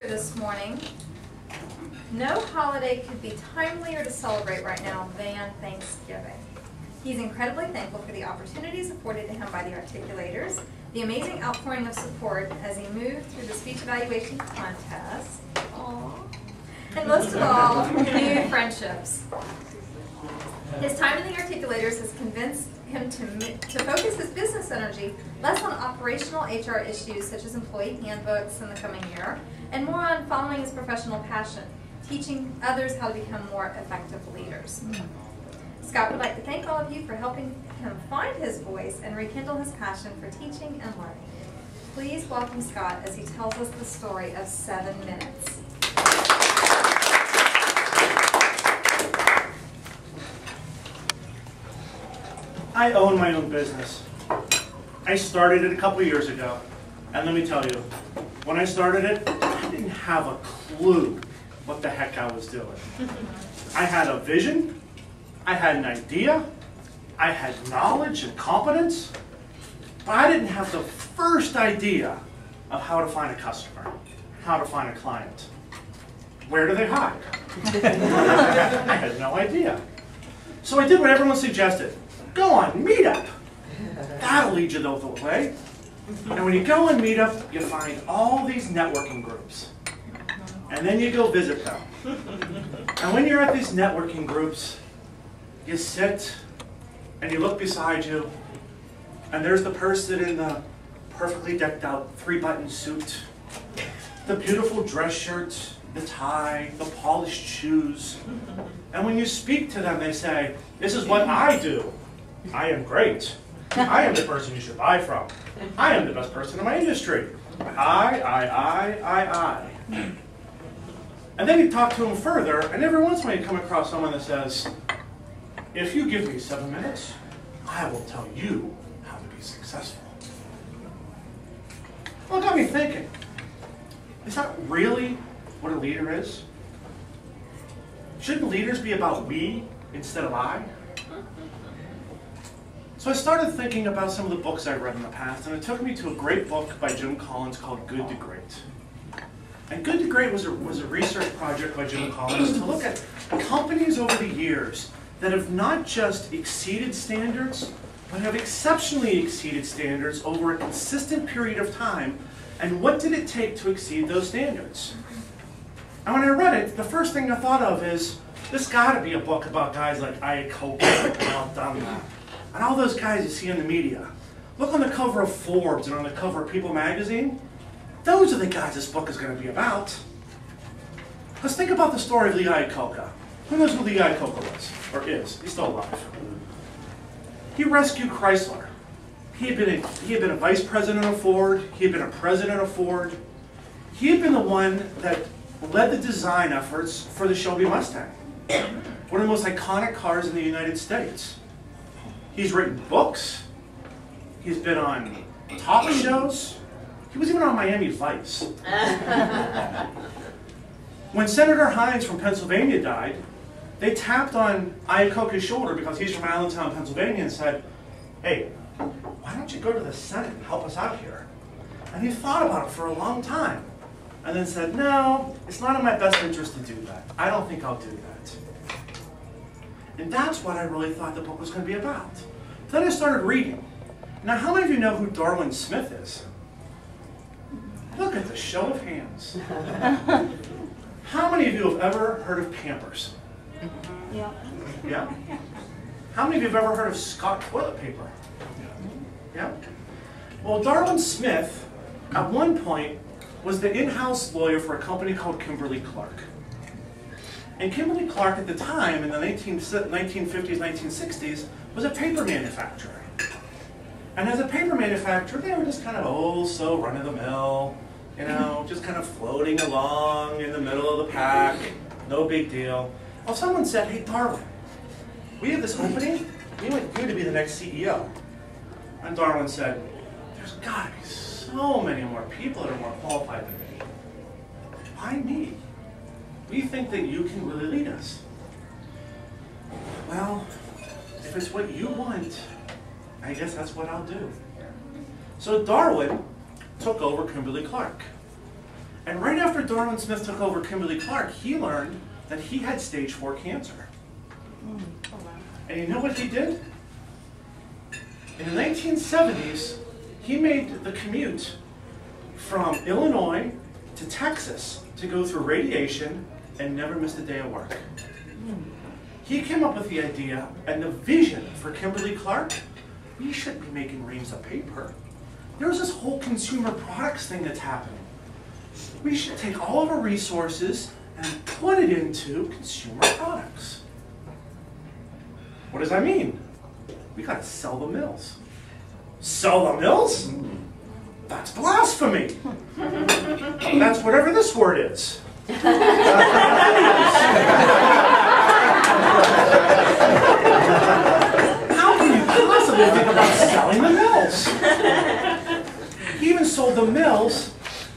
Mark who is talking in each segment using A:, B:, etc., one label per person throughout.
A: This morning, no holiday could be timelier to celebrate right now than Thanksgiving. He's incredibly thankful for the opportunities afforded to him by the articulators, the amazing outpouring of support as he moved through the speech evaluation contest, and most of all, new friendships. His time in the articulators has convinced him to focus his business energy less on operational HR issues such as employee handbooks in the coming year, and more on following his professional passion, teaching others how to become more effective leaders. Scott would like to thank all of you for helping him find his voice and rekindle his passion for teaching and learning. Please welcome Scott as he tells us the story of 7 minutes.
B: I own my own business. I started it a couple years ago, and let me tell you, when I started it, I didn't have a clue what the heck I was doing. I had a vision, I had an idea, I had knowledge and competence, but I didn't have the first idea of how to find a customer, how to find a client. Where do they hide? I had no idea. So I did what everyone suggested. Go on Meetup. That'll lead you the way. And when you go on Meetup, you find all these networking groups. And then you go visit them. And when you're at these networking groups, you sit and you look beside you, and there's the person in the perfectly decked out 3-button suit, the beautiful dress shirt, the tie, the polished shoes. And when you speak to them, they say, "This is what I do. I am great. I am the person you should buy from. I am the best person in my industry. I. And then you talk to them further, and every once in a while you come across someone that says, "If you give me 7 minutes, I will tell you how to be successful." Well, it got me thinking, is that really what a leader is? Shouldn't leaders be about we instead of I? So I started thinking about some of the books I've read in the past, and it took me to a great book by Jim Collins called Good to Great. And Good to Great was a research project by Jim Collins to look at companies over the years that have not just exceeded standards, but have exceptionally exceeded standards over a consistent period of time, and what did it take to exceed those standards? And when I read it, the first thing I thought of is, this got to be a book about guys like Iacocca and Al Dunlap, and all those guys you see in the media. Look on the cover of Forbes and on the cover of People magazine. Those are the guys this book is going to be about. Let's think about the story of Lee Iacocca. Who knows who Lee Iacocca was, or is? He's still alive. He rescued Chrysler. He had been a vice president of Ford. He had been a president of Ford. He had been the one that led the design efforts for the Shelby Mustang, one of the most iconic cars in the United States. He's written books. He's been on talk shows. He was even on Miami Vice. When Senator Hines from Pennsylvania died, they tapped on Iacocca's shoulder, because he's from Allentown, Pennsylvania, and said, "Hey, why don't you go to the Senate and help us out here?" And he thought about it for a long time, and then said, "No, it's not in my best interest to do that. I don't think I'll do that." And that's what I really thought the book was going to be about. Then I started reading. Now, how many of you know who Darwin Smith is? Look at the show of hands. How many of you have ever heard of Pampers?
A: Yeah.
B: Yeah? How many of you have ever heard of Scott toilet paper? Yeah? Well, Darwin Smith, at one point, was the in-house lawyer for a company called Kimberly-Clark. And Kimberly-Clark at the time, in the 1950s, 1960s, was a paper manufacturer. And as a paper manufacturer, they were just kind of, so run-of-the-mill, you know, just kind of floating along in the middle of the pack, no big deal. Well, someone said, "Hey, Darwin, we have this opening. We want you to be the next CEO." And Darwin said, "There's got to be so many more people that are more qualified than me. Why me? We think that you can really lead us." Well, if it's what you want, I guess that's what I'll do. So Darwin took over Kimberly-Clark. And right after Darwin Smith took over Kimberly-Clark, he learned that he had stage 4 cancer. And you know what he did? In the 1970s, he made the commute from Illinois to Texas to go through radiation and never missed a day of work. He came up with the idea and the vision for Kimberly-Clark. We shouldn't be making reams of paper. There's this whole consumer products thing that's happening. We should take all of our resources and put it into consumer products. What does that mean? We got to sell the mills. Sell the mills? That's blasphemy. That's whatever this word is. How can you possibly think about selling the mills? He even sold the mills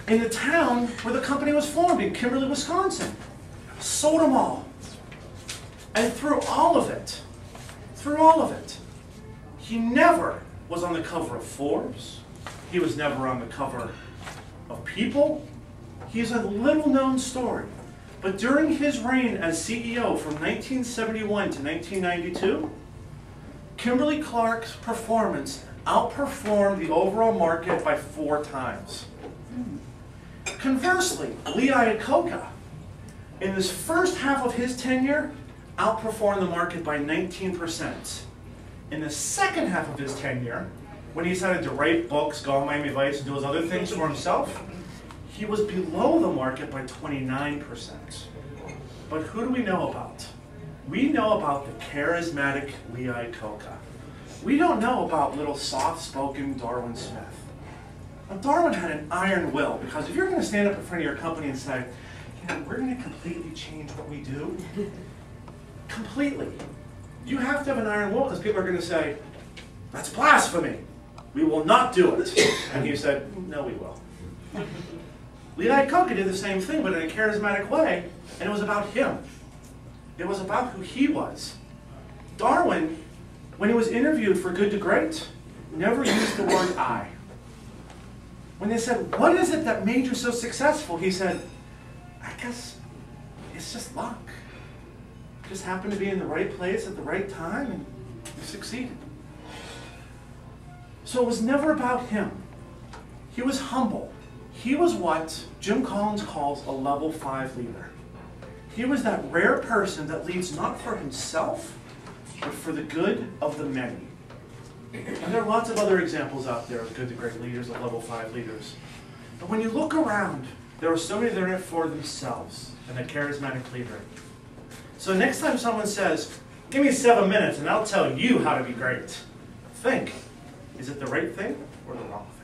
B: in the town where the company was formed, in Kimberly, Wisconsin. Sold them all. And through all of it, he never was on the cover of Forbes. He was never on the cover of People. He's a little known story. But during his reign as CEO from 1971 to 1992, Kimberly-Clark's performance outperformed the overall market by 4 times. Conversely, Lee Iacocca, in this first half of his tenure, outperformed the market by 19%. In the second half of his tenure, when he decided to write books, go on Miami Vice, and do his other things for himself, he was below the market by 29%. But who do we know about? We know about the charismatic Lee Iacocca. We don't know about little soft-spoken Darwin Smith. Now, Darwin had an iron will, because if you're going to stand up in front of your company and say, yeah, we're going to completely change what we do, completely, you have to have an iron will, because people are going to say, that's blasphemy. We will not do it. And he said, no, we will. Lee Iacocca did the same thing, but in a charismatic way, and it was about him. It was about who he was. Darwin, when he was interviewed for Good to Great, never used the word I. When they said, what is it that made you so successful? He said, I guess it's just luck. Just happened to be in the right place at the right time, and you succeeded. So it was never about him. He was humble. He was what Jim Collins calls a level 5 leader. He was that rare person that leads not for himself, but for the good of the many. And there are lots of other examples out there of good to great leaders, of level 5 leaders. But when you look around, there are so many that are in it for themselves, and a charismatic leader. So next time someone says, give me 7 minutes and I'll tell you how to be great, think, is it the right thing or the wrong thing?